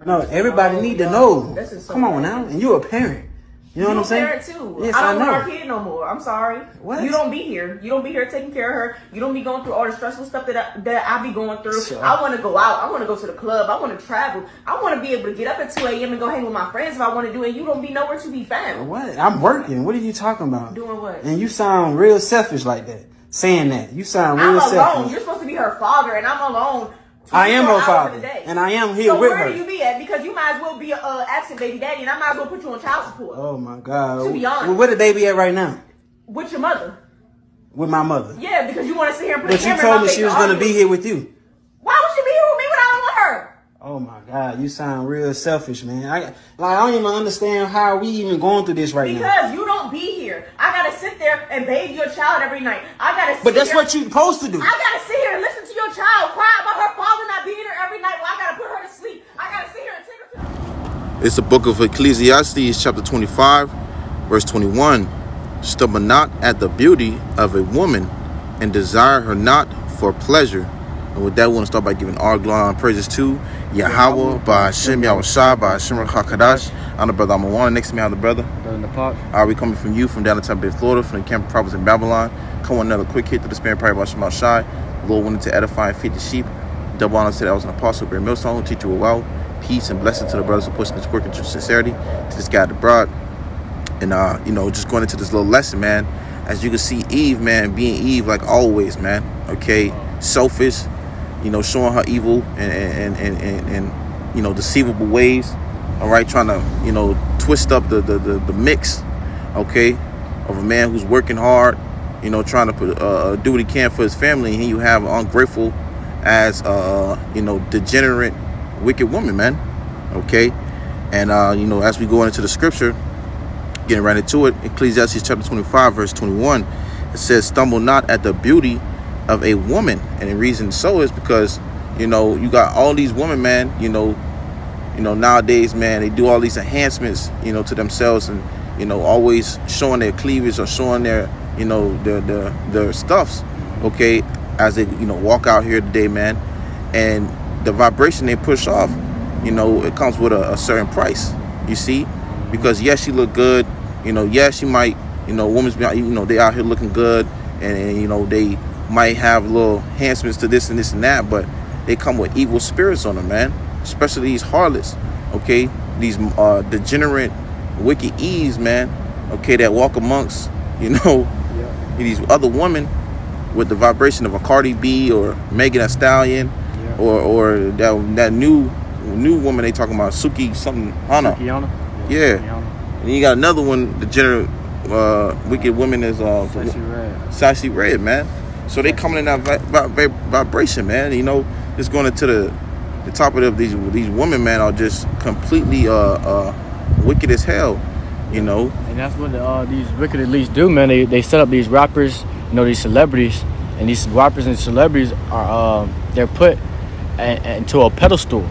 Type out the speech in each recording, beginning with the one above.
No, everybody need to know. Come on now, and you a parent. You know what I'm saying? You're a parent too. Yes, I don't know. want our kid no more. I'm sorry. What? You don't be here. You don't be here taking care of her. You don't be going through all the stressful stuff that I be going through. Sure. I want to go out. I want to go to the club. I want to travel. I want to be able to get up at 2 a.m. and go hang with my friends if I want to do it. You don't be nowhere to be found. What? I'm working. What are you talking about? Doing what? And you sound real selfish like that. Saying that. You sound real selfish. I'm alone. You're supposed to be her father, and I'm alone. I am her father, and I am here with her. So where do you be at? Because you might as well be an absent baby daddy, and I might as well put you on child support. Oh my God. To be honest. Well, where the baby at right now? With your mother. With my mother. Yeah, because you want to sit here and put but the camera you told me in she was going to be here with you. Why would she be here with me when I don't want her? Oh my God, you sound real selfish, man. I don't even understand how we even going through this right now. Because you don't be here. I gotta sit there and bathe your child every night. But that's what you're supposed to do. I gotta sit here and listen to your child cry about her father not being here every night. Well, I gotta put her to sleep. I gotta sit here and take her to. It's the book of Ecclesiastes, chapter 25, verse 21. Stumble not at the beauty of a woman, and desire her not for pleasure. And with that, we want to start by giving all glory and praises to YAHAWAH, BAHASHAM, YAHAWASHI, BAHASHAM, QADASH. I'm the brother Amawana. Next to me, I'm the brother. In the park. We coming from you, from down in Tampa Bay, Florida, from the camp of prophets in Babylon. Come on, another quick hit to the Spirit Prayer about Shemashai. The Lord wanted to edify and feed the sheep. Double honor said I was an apostle, great millstone, who teach you well. Peace and blessing to the brothers who push this work into sincerity, to this guy abroad. And just going into this little lesson, man. As you can see, Eve, man, being Eve like always, man. Okay, selfish. Showing her evil and deceivable ways. All right, trying to twist up the mix, okay, of a man who's working hard, trying to do what he can for his family, and here you have an ungrateful as degenerate, wicked woman, man. Okay, and as we go into the scripture, getting right into it, Ecclesiastes chapter 25, verse 21, it says, "Stumble not at the beauty of a woman." And the reason so is because you got all these women, man, nowadays, man, they do all these enhancements to themselves, and always showing their cleavage or showing their their stuffs, okay, as they walk out here today, man. And the vibration they push off, it comes with a certain price, you see, because yes, she look good, yes, she might, women's they out here looking good, and they might have little enhancements to this and this and that, but they come with evil spirits on them, man. Especially these harlots, okay, these degenerate, wicked Eves, man, okay, that walk amongst, these other women with the vibration of a Cardi B or Megan Thee Stallion, or that new woman they talking about, Suki something, Hana. Yeah. And you got another one, degenerate, wicked woman is Sassy Red, man. So they coming in that vibration, man. Just going into the top of these women, man, are just completely wicked as hell, And that's what these wicked elites do, man. They set up these rappers, these celebrities, and these rappers and celebrities are they're put into a pedestal,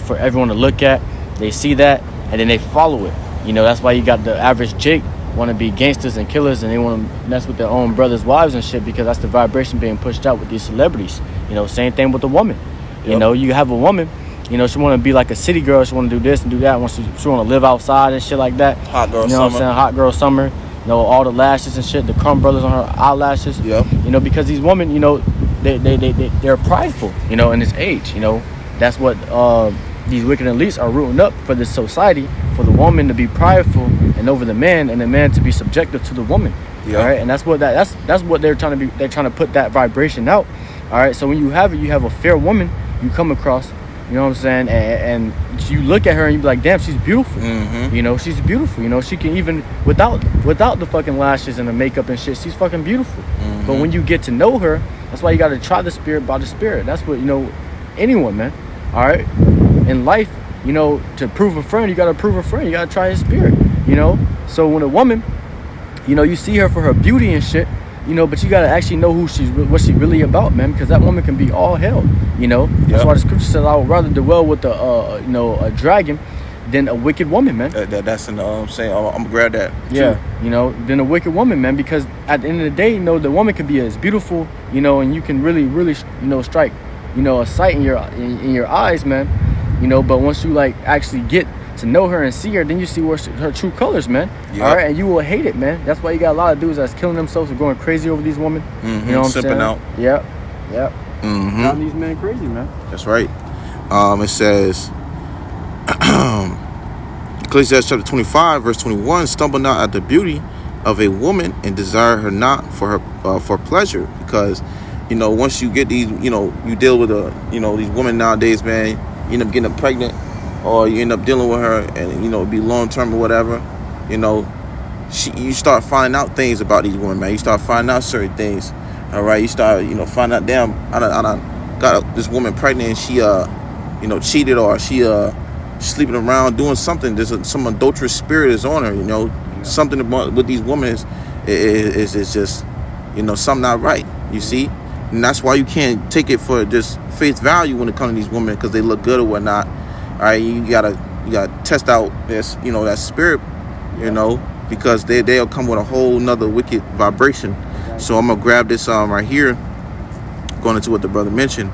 for everyone to look at. They see that, and then they follow it. That's why you got the average Jake want to be gangsters and killers, and they want to mess with their own brothers' wives and shit, because that's the vibration being pushed out with these celebrities. Same thing with the woman. You have a woman, she want to be like a city girl. She want to do this and do that. She want to live outside and shit like that. Hot girl summer. What I'm saying? Hot girl summer. All the lashes and shit, the Crumb Brothers on her eyelashes. Yep. Because these women, they're prideful, in this age. That's what these wicked elites are rooting up for this society, for the woman to be prideful and over the man, and the man to be subjective to the woman. Yep. All right, and that's what they're trying to be. They're trying to put that vibration out. All right, so when you have a fair woman, you come across, you know what I'm saying, and you look at her and you be like, damn, she's beautiful. Mm-hmm. She's beautiful. She can, even without the fucking lashes and the makeup and shit, she's fucking beautiful. Mm-hmm. But when you get to know her, that's why you got to try the spirit by the spirit. That's what anyone, man. All right, in life, to prove a friend, you got to prove a friend. You got to try his spirit. So when a woman, you see her for her beauty and shit, but you gotta actually know what she's really about, man, because that woman can be all hell, That's why the scripture says, I would rather dwell with a dragon than a wicked woman, man. That's in the saying. I'm gonna grab that. Yeah, than a wicked woman, man, because at the end of the day, the woman can be as beautiful, and you can really, strike, a sight in your eyes, man. you know. But once you like actually get to know her and see her, then you see her true colors, man. Yep. All right, and you will hate it, man. That's why you got a lot of dudes that's killing themselves and going crazy over these women. You know what I'm saying? Out. Yep. Driving these men crazy, man. That's right. It says, Ecclesiastes chapter 25, verse 21, stumble not at the beauty of a woman and desire her not for her for pleasure, because you know once you get these, you know, you deal with these women nowadays, man, you end up getting pregnant, or you end up dealing with her, and you know be long term or whatever, you know, you start finding out things about these women, man. You start finding out certain things. All right, you start find out, damn, I got this woman pregnant, and she cheated, or she sleeping around doing something. There's some adulterous spirit is on her, you know. Something about with these women is just, you know, something not right, you see. And that's why you can't take it for just face value when it comes to these women, because they look good or whatnot. All right, you gotta test out this, you know, that spirit, you know, because they'll come with a whole nother wicked vibration. So I'm gonna grab this right here, going into what the brother mentioned.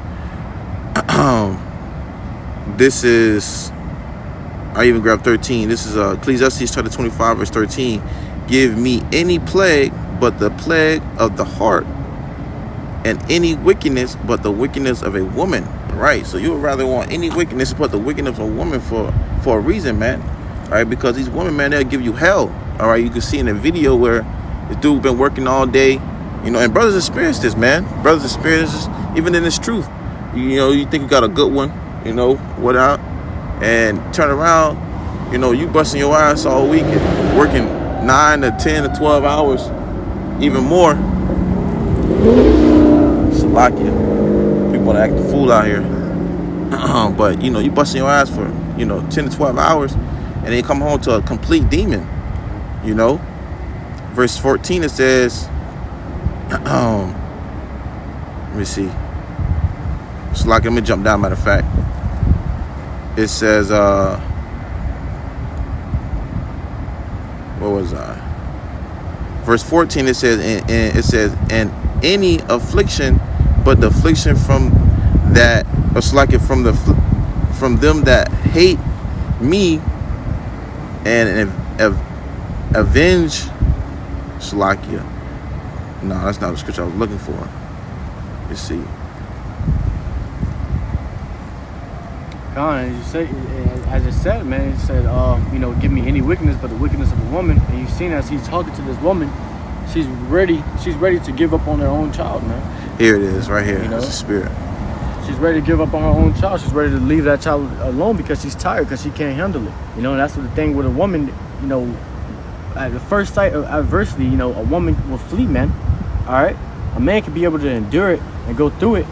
This is, I even grabbed 13. This is Ecclesiastes chapter 25, verse 13. Give me any plague but the plague of the heart, and any wickedness but the wickedness of a woman. Right? So you would rather want any wickedness but the wickedness of a woman for a reason, man. All right? Because these women, man, they'll give you hell. All right? You can see in the video where this dude been working all day, you know, and brothers experience this, man. Brothers experience this, even in this truth. You know, you think you got a good one, you know, without, and turn around, you know, you busting your ass all week and working 9 to 10 to 12 hours, even more. Salakia. People want to act the fool out here. But, you know, you busting your ass for, you know, 10 to 12 hours, and then you come home to a complete demon, you know. Verse 14, it says, let me see. Salakia, let me jump down, matter of fact. It says, what was I? Verse 14, it says, and any affliction, but the affliction from that, or Salakia, from them that hate me, and avenge, Salakia. No, that's not the scripture I was looking for. Let's see. As it said, man, it said, you know, give me any wickedness but the wickedness of a woman. And you've seen as he's talking to this woman, she's ready to give up on her own child, man. Here it is, right here. You know? It's the spirit. She's ready to give up on her own child. She's ready to leave that child alone because she's tired, because she can't handle it. You know, and that's what the thing with a woman, you know, at the first sight of adversity, you know, a woman will flee, man. All right? A man can be able to endure it and go through it,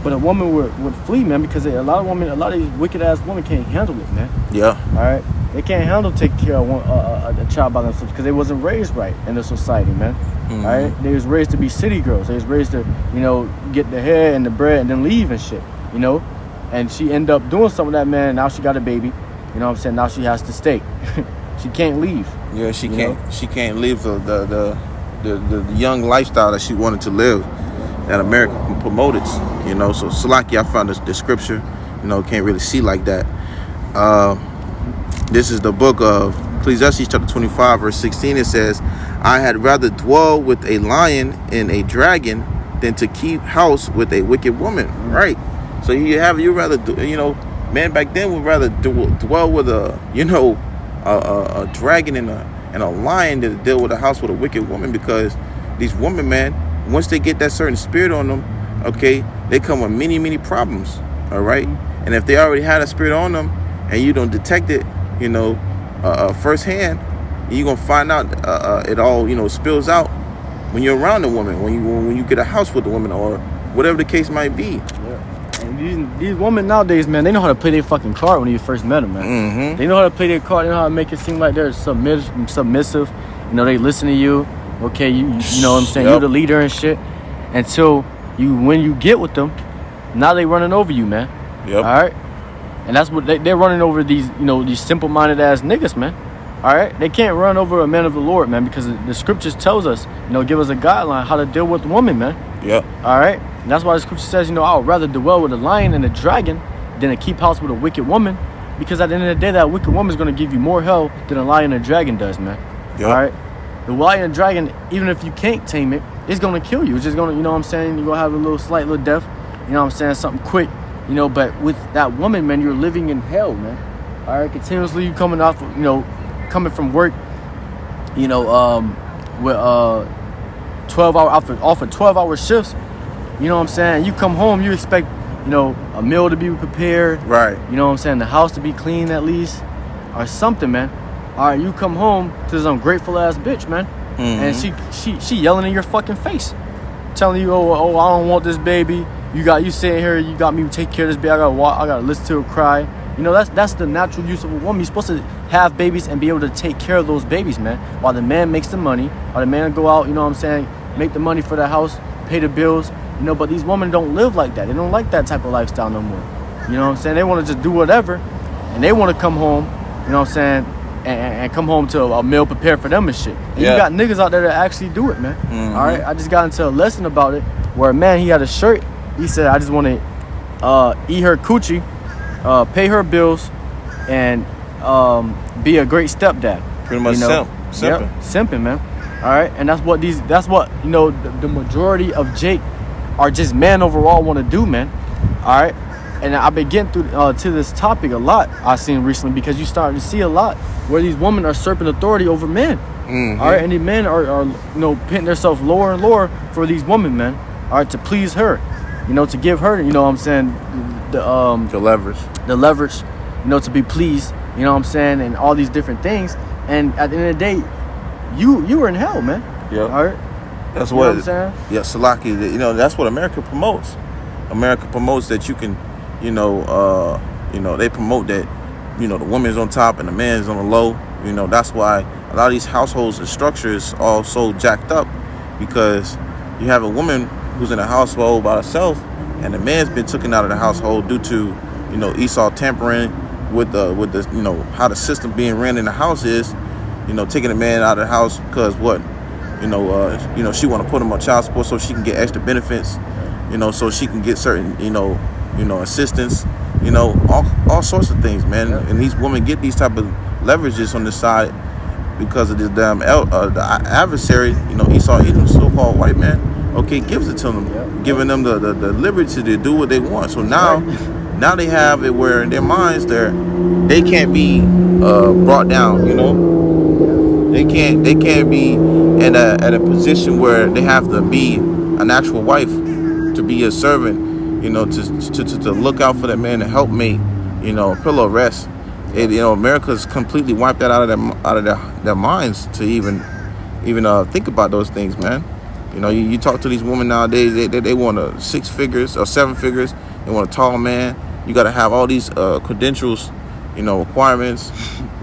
but a woman would flee, man, because a lot of these wicked ass women can't handle it, man. Yeah. All right. They can't handle taking care of a child by themselves because they wasn't raised right in the society, man. All right. They was raised to be city girls. They was raised to, you know, get the hair and the bread and then leave and shit, you know. And she ended up doing some of that, man. And now she got a baby. You know what I'm saying? Now she has to stay. She can't leave. Yeah, she can't. Know? She can't leave the young lifestyle that she wanted to live, that America promoted. You know, so Salaki, I found the scripture. You know, can't really see like that. This is the book of Ecclesiastes chapter 25, verse 16. It says, I had rather dwell with a lion and a dragon than to keep house with a wicked woman. Right. So you rather, you know, man back then would rather dwell with a dragon and a lion than to deal with a house with a wicked woman, because these women, man, once they get that certain spirit on them, okay, they come with many, many problems. All right. And if they already had a spirit on them and you don't detect it, you know, firsthand, you're going to find out it all, you know, spills out when you're around a woman, when you get a house with a woman, or whatever the case might be. Yeah. And these women nowadays, man, they know how to play their fucking card when you first met them, man. Mm-hmm. They know how to play their card. They know how to make it seem like they're submissive. You know, they listen to you. Okay, you know what I'm saying? Yep. You're the leader and shit. Until when you get with them, now they running over you, man. Yep. All right? And that's what they're running over, these, you know, these simple-minded ass niggas, man. All right? They can't run over a man of the Lord, man, because the scriptures tells us, you know, give us a guideline how to deal with women, man. Yep. All right? And that's why the scripture says, you know, I would rather dwell with a lion and a dragon than to keep house with a wicked woman, because at the end of the day, that wicked woman is going to give you more hell than a lion and a dragon does, man. Yep. All right? The lion and dragon, even if you can't tame it, it's going to kill you. It's just going to, you know what I'm saying, you're going to have a slight little death, you know what I'm saying, something quick, you know, but with that woman, man, you're living in hell, man. All right? Continuously you coming off, you know, coming from work, you know, with 12-hour, off of 12-hour shifts, you know what I'm saying, you come home, you expect, you know, a meal to be prepared. Right. You know what I'm saying? The house to be clean at least. Or something, man. All right, you come home to this ungrateful ass bitch, man. And she yelling in your fucking face. Telling you, oh, I don't want this baby. You sitting here, you got me take care of this baby. I gotta listen to her cry. You know, that's the natural use of a woman. You're supposed to have babies and be able to take care of those babies, man. While the man makes the money, while the man go out, you know what I'm saying, make the money for the house, pay the bills. You know, but these women don't live like that. They don't like that type of lifestyle no more. You know what I'm saying? They want to just do whatever, and they want to come home, you know what I'm saying, and come home to a meal prepared for them and shit. And you got niggas out there that actually do it, man. All right? I just got into a lesson about it where a man, he had a shirt. He said, I just want to eat her coochie, pay her bills, and be a great stepdad. Pretty much, you know? Simping. Yep, simping, man. All right? And that's what, you know, the majority of Jake are just men overall want to do, man. All right, and I've been getting through to this topic a lot. I've seen recently, because you starting to see a lot where these women are usurping authority over men. All right, and these men are you know, pitting themselves lower and lower for these women, man. All right, to please her, you know, to give her, you know what I'm saying, the leverage, you know, to be pleased, you know what I'm saying, and all these different things. And at the end of the day, you were in hell, man. Yep. All right. That's you know what I'm saying? Yeah, Salaki, you know, that's what America promotes. America promotes that you can, you know, they promote that, you know, the woman's on top and the man's on the low. You know, that's why a lot of these households and structures are so jacked up, because you have a woman who's in a household by herself, and the man's been taken out of the household due to, you know, Esau tampering with the, you know, how the system being ran in the house is, you know, taking the man out of the house because what? You know, she want to put him on child support so she can get extra benefits, you know, so she can get certain, you know, assistance, you know, all sorts of things, man. And these women get these type of leverages on the side because of this damn the adversary, you know, Esau, Edom, so-called white man, okay, gives it to them, giving them the liberty to do what they want. So now they have it where in their minds they can't be brought down, you know. They can't be at a position where they have to be a natural wife, to be a servant, you know, to look out for that man, to help mate, you know, pillow rest. You know, America's completely wiped that out of their minds to even think about those things, man. You know, you talk to these women nowadays, they want 6 figures or 7 figures. They want a tall man. You got to have all these credentials, you know, requirements.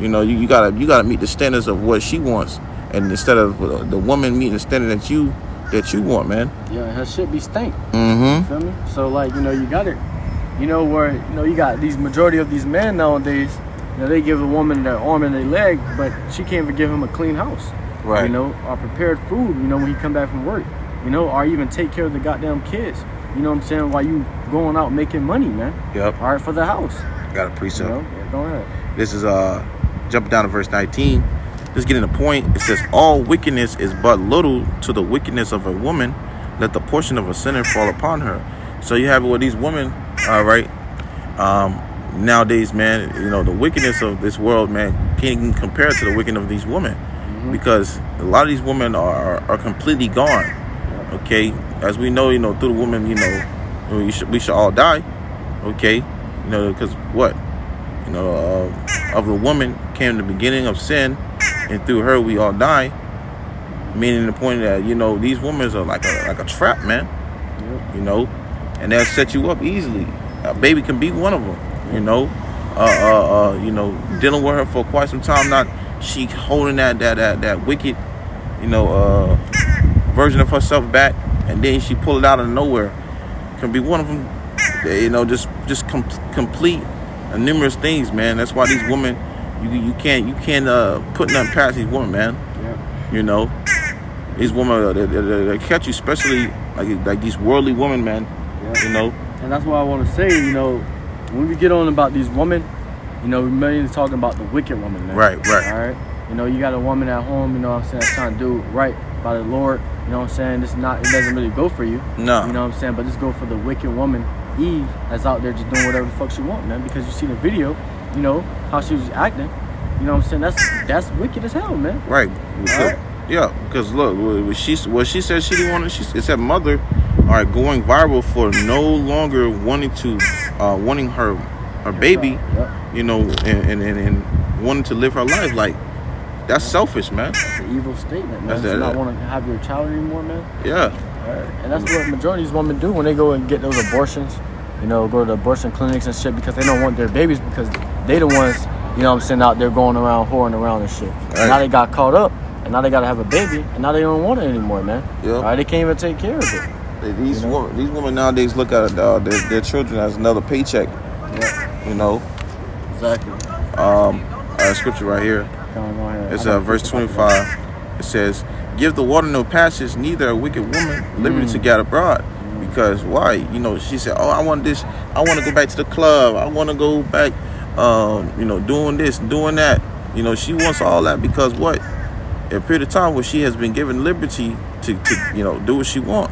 You know, you gotta meet the standards of what she wants, and instead of the woman meeting the standard that you want, man. Yeah, her shit be stank. You feel me? So like, you know, you got it. You know, where, you know, you got these majority of these men nowadays, you know, they give a woman their arm and their leg, but she can't even give him a clean house. Right. You know, or prepared food, you know, when he come back from work. You know, or even take care of the goddamn kids. You know what I'm saying? While you going out making money, man. Yep. All right, for the house. Got a precept. You know? Yeah, go ahead. This is jumping down to verse 19. Just getting the point. It says, all wickedness is but little to the wickedness of a woman. Let the portion of a sinner fall upon her. So you have it with these women, all right. Nowadays, man, you know, the wickedness of this world, man, can't even compare to the wickedness of these women, because a lot of these women are completely gone. Okay, as we know, you know, through the woman, you know, we should all die. Okay, you know, because what, you know, of the woman came the beginning of sin, and through her we all die. Meaning the point that, you know, these women are like a trap, man. You know, and they'll set you up easily. A baby can be one of them. You know, you know, dealing with her for quite some time. Not she holding that wicked, you know, version of herself back, and then she pull it out of nowhere. Can be one of them. You know, just complete numerous things, man. That's why these women, you can't put nothing past these women, man. Yeah. You know, these women they catch you, especially like these worldly women, man. Yeah. You know, and that's why I want to say, you know, when we get on about these women, you know, we're mainly talking about the wicked woman, man. Right. All right. You know, you got a woman at home, you know what I'm saying, that's trying to do right by the Lord. You know what I'm saying? It doesn't really go for you. No. You know what I'm saying? But just go for the wicked woman, Eve, that's out there just doing whatever the fuck she want, man. Because you see the video, you know, how she was acting. You know what I'm saying? That's wicked as hell, man. Right. Right. Yeah, because look, what she said she didn't want to, it said mother, all right, going viral for no longer wanting her baby, Yep. you know, and wanting to live her life. Like, that's selfish, man. That's an evil statement, man. That's To not want to have your child anymore, man. Yeah. Right. And that's what majority of these women do when they go and get those abortions. You know, go to the abortion clinics and shit because they don't want their babies because they the ones, you know what I'm saying, out there going around, whoring around and shit. Right. Now they got caught up, and now they got to have a baby, and now they don't want it anymore, man. Yeah. All right, they can't even take care of it. These women nowadays look at their children as another paycheck. Yeah. You know. Exactly. Scripture right here. Go ahead. It's verse 25. It says, "Give the water no passage, neither a wicked woman liberty to get abroad." Because why? You know, she said, "Oh, I want this. I want to go back to the club. I want to go back, you know, doing this, doing that." You know, she wants all that because what? In a period of time where she has been given liberty to you know, do what she want,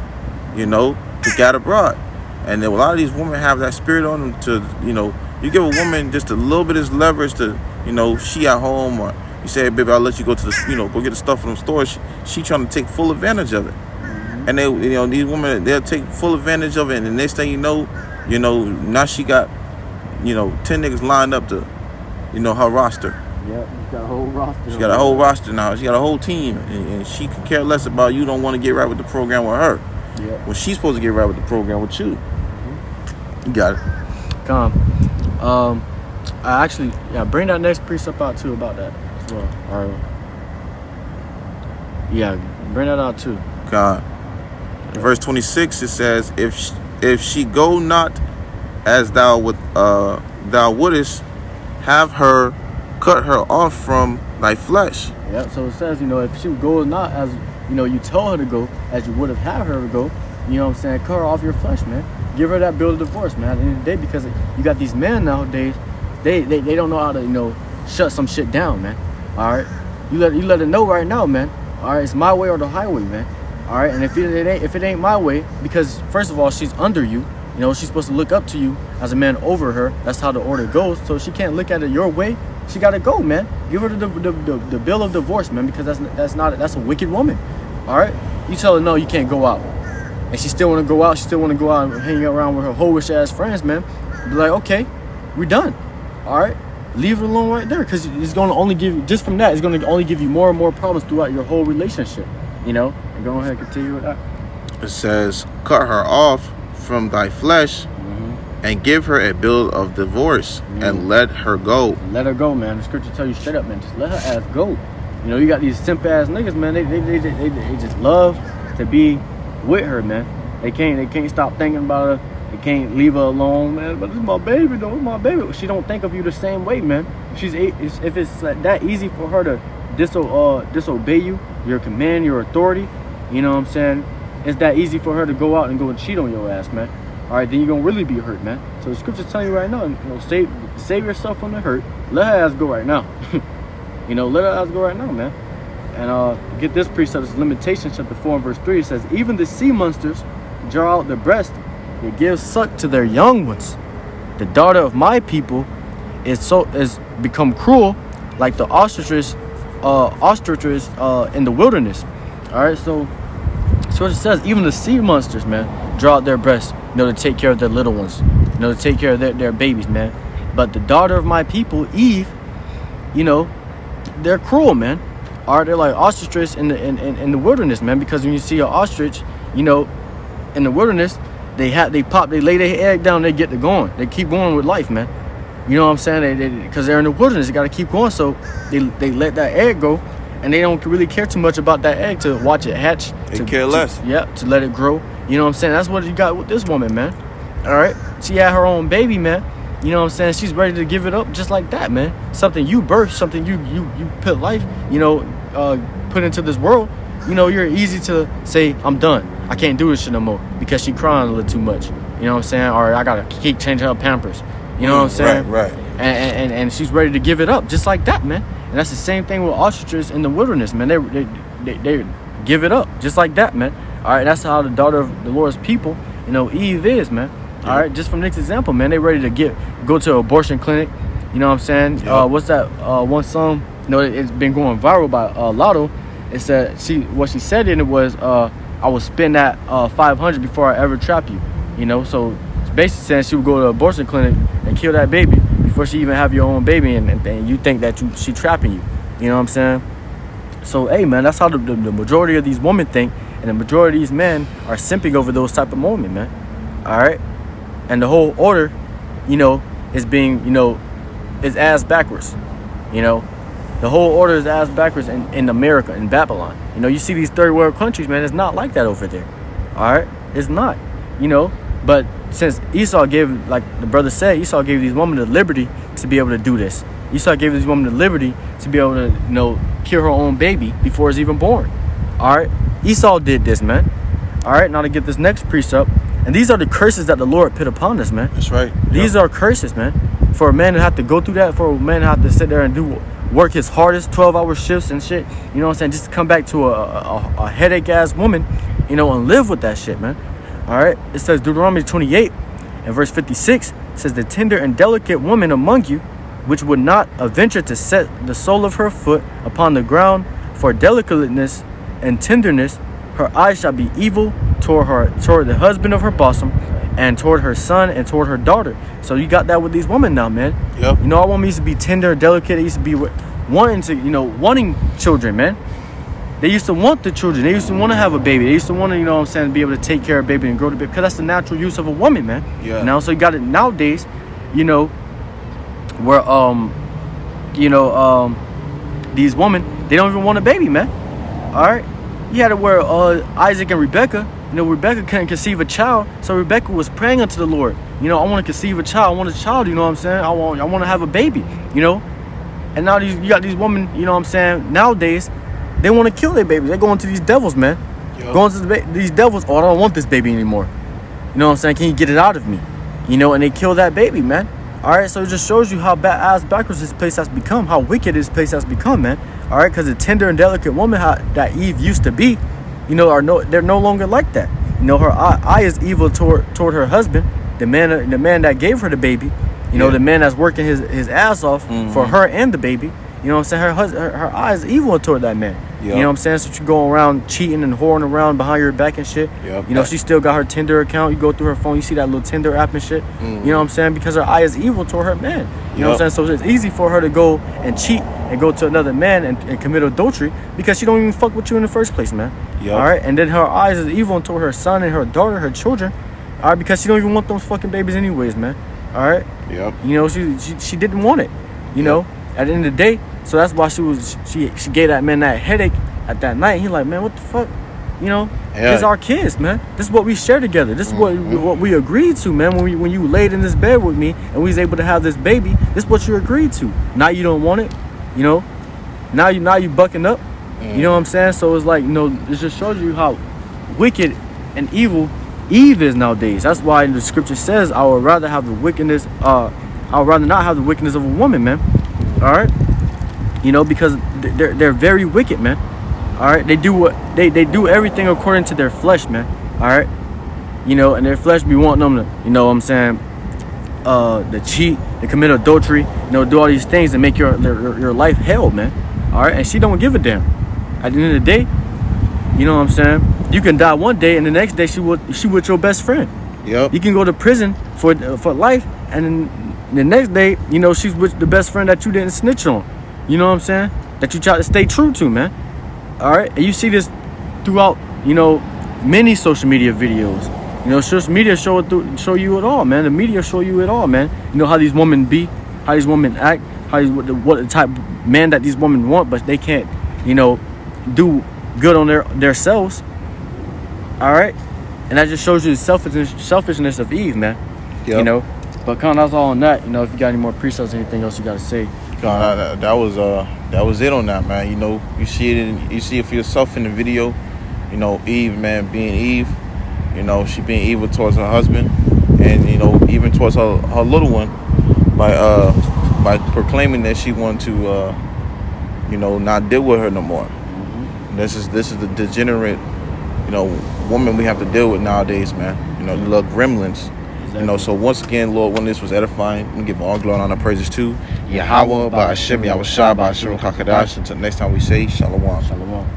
you know, to get abroad. And then a lot of these women have that spirit on them to, you know, you give a woman just a little bit of leverage to, you know, she at home, or you say, "Hey, baby, I'll let you go to the, you know, go get the stuff from the store." She trying to take full advantage of it. And they, you know, these women, they'll take full advantage of it. And the next thing you know, now she got, you know, 10 niggas lined up to, you know, her roster. Yep, she's got a whole roster. She got a whole roster now. She got a whole team. And she could care less about you don't want to get right with the program with her. Yep. When she's supposed to get right with the program with you. You got it. Come. I actually, bring that next precept out too about that as well. All right. Yeah, bring that out too. God. In verse 26 it says, if she go not as thou wouldest, have her cut her off from thy flesh. Yeah, so it says, you know, if she goes not as, you know, you tell her to go, as you would have had her to go, you know what I'm saying, cut her off your flesh, man. Give her that bill of divorce, man, at the end of the day, because you got these men nowadays, they don't know how to, you know, shut some shit down, man. All right? You let her know right now, man. All right, it's my way or the highway, man. All right, and if it ain't my way, because first of all, she's under you. You know, she's supposed to look up to you as a man over her. That's how the order goes. So she can't look at it your way. She gotta go, man. Give her the bill of divorce, man, because that's a wicked woman. All right, you tell her no, you can't go out, and she still wanna go out. She still wanna go out and hang around with her hoish ass friends, man. Be like, okay, we're done. All right, leave it alone right there, because it's gonna only give you, just from that, it's gonna only give you more and more problems throughout your whole relationship. You know, and go ahead and continue with that. It says, cut her off from thy flesh, and give her a bill of divorce, and let her go. Let her go, man. The scripture tell you straight up, man. Just let her ass go. You know, you got these simp ass niggas, man. They just love to be with her, man. They can't stop thinking about her. They can't leave her alone, man. But it's my baby, though. It's my baby. She don't think of you the same way, man. If it's like that easy for her to disobey you, your command, your authority, you know what I'm saying? It's that easy for her to go out and go and cheat on your ass, man. All right, then you're gonna really be hurt, man. So the scripture's telling you right now, you know, save yourself from the hurt. Let her ass go right now. You know, let her ass go right now, man. And get this precept, it's Limitations chapter 4 and verse 3. It says, even the sea monsters draw out their breast, they give suck to their young ones. The daughter of my people is become cruel, like the ostriches in the wilderness. All right, so it says, even the sea monsters, man, draw out their breasts, you know, to take care of their little ones, you know, to take care of their babies, man. But the daughter of my people, Eve, you know, they're cruel, man. All right, they're like ostriches in the wilderness, man. Because when you see an ostrich, you know, in the wilderness, they lay their egg down, they get to going, they keep going with life, man. You know what I'm saying? Because they're in the wilderness, they got to keep going. So they let that egg go, and they don't really care too much about that egg to watch it hatch. They care less. To let it grow. You know what I'm saying? That's what you got with this woman, man. All right? She had her own baby, man. You know what I'm saying? She's ready to give it up just like that, man. Something you birthed, something you put life, you know, put into this world. You know, you're easy to say, I'm done. I can't do this shit no more because she crying a little too much. You know what I'm saying? Or I got to keep changing her pampers. You You know what I'm saying? Right. And she's ready to give it up just like that, man. And that's the same thing with ostriches in the wilderness, man. They give it up just like that, man. All right, that's how the daughter of the Lord's people, Eve is, man. All right, just from this example, man, they ready to go to an abortion clinic. You know what I'm saying? What's that one song? It's been going viral by Lotto. It said what she said in it was, I will spend that 500 before I ever trap you. So it's basically saying she would go to an abortion clinic and kill that baby before she even have your own baby, and you think that she trapping you. You know what I'm saying? So hey, man, that's how the majority of these women think, and the majority of these men are simping over those type of moments, man. All right, and the whole order, is being, is ass backwards. The whole order is ass backwards in America, in Babylon. You see these third world countries, man, it's not like that over there. All right, it's not. But since Esau gave, like the brother said, Esau gave these women the liberty to be able to do this. Esau gave this woman the liberty to be able to, kill her own baby before it's even born. All right, Esau did this, man. All right, now to get this next precept, and these are the curses that the Lord put upon us, man. That's right. These are curses, man. For a man to have to go through that, for a man to have to sit there and work his hardest 12-hour shifts and shit, you know what I'm saying, just to come back to a headache ass woman, and live with that shit, man. All right, it says Deuteronomy 28 and verse 56 says, the tender and delicate woman among you, which would not venture to set the sole of her foot upon the ground for delicateness and tenderness, her eyes shall be evil toward the husband of her bosom, and toward her son and toward her daughter. So you got that with these women now, man. Yep. All women used to be tender, delicate. They used to be wanting children, man. They used to want the children. They used to want to have a baby. They used to want to, be able to take care of a baby and grow the baby, because that's the natural use of a woman, man. Yeah. So you got it nowadays, where these women, they don't even want a baby, man. All right, you had it where Isaac and Rebecca, Rebecca couldn't conceive a child, so Rebecca was praying unto the Lord. I want to conceive a child. I want a child. You know what I'm saying? I want to have a baby. And now you got these women. You know what I'm saying? Nowadays, they want to kill their babies. They go into these devils, man. Yep. Going to these devils. Oh, I don't want this baby anymore. You know what I'm saying? Can you get it out of me? And they kill that baby, man. All right, so it just shows you how ass backwards this place has become, how wicked this place has become, man. All right, because the tender and delicate woman that Eve used to be, they're no longer like that. Her eye is evil toward her husband, the man that gave her the baby. The man that's working his ass off for her and the baby. You know what I'm saying? Her eye is evil toward that man. Yep. You know what I'm saying? So she go around cheating and whoring around behind your back and shit. Yep. She still got her Tinder account. You go through her phone, you see that little Tinder app and shit. You know what I'm saying? Because her eye is evil toward her man. You know what I'm saying? So it's easy for her to go and cheat and go to another man and commit adultery, because she don't even fuck with you in the first place, man. Yep. All right? And then her eyes is evil toward her son and her daughter, her children. All right? Because she don't even want those fucking babies anyways, man. All right? Yep. She didn't want it. At the end of the day. So that's why she gave that man that headache at that night. He like, man, what the fuck? This is our kids, man. This is what we share together. This is what we agreed to, man. When you laid in this bed with me and we was able to have this baby, this is what you agreed to. Now you don't want it, Now you bucking up. You know what I'm saying? So it's like, it just shows you how wicked and evil Eve is nowadays. That's why the scripture says, I would rather have the wickedness. I would rather not have the wickedness of a woman, man. All right. Because they're very wicked, man. All right, they do do everything according to their flesh, man. All right, and their flesh be wanting them to, what I'm saying, to cheat, to commit adultery, do all these things to make your life hell, man. All right, and she don't give a damn. At the end of the day, you know what I'm saying, you can die one day and the next day she with your best friend. Yep. You can go to prison for life, and then the next day, she's with the best friend that you didn't snitch on. You know what I'm saying? That you try to stay true to, man. All right? And you see this throughout, many social media videos. Social media show you it all, man. The media show you it all, man. How these women be, how these women act, what the type of man that these women want, but they can't, do good on their selves. All right? And that just shows you the selfishness of Eve, man. Yep. But kind of that's all on that. If you got any more precepts or anything else you got to say. No, that was it on that, man. You see it for yourself in the video. Eve, man, being Eve. She being evil towards her husband, and even towards her little one. by proclaiming that she wanted to not deal with her no more. This is the degenerate woman we have to deal with nowadays, man. The little gremlins. So once again, Lord, when this was edifying, we give all glory and honor and praises to YAHAWAH, BAHASHAM, YAHAWASHI, BAHASHAM, QADASH. Until next time we say Shalom. Shalom.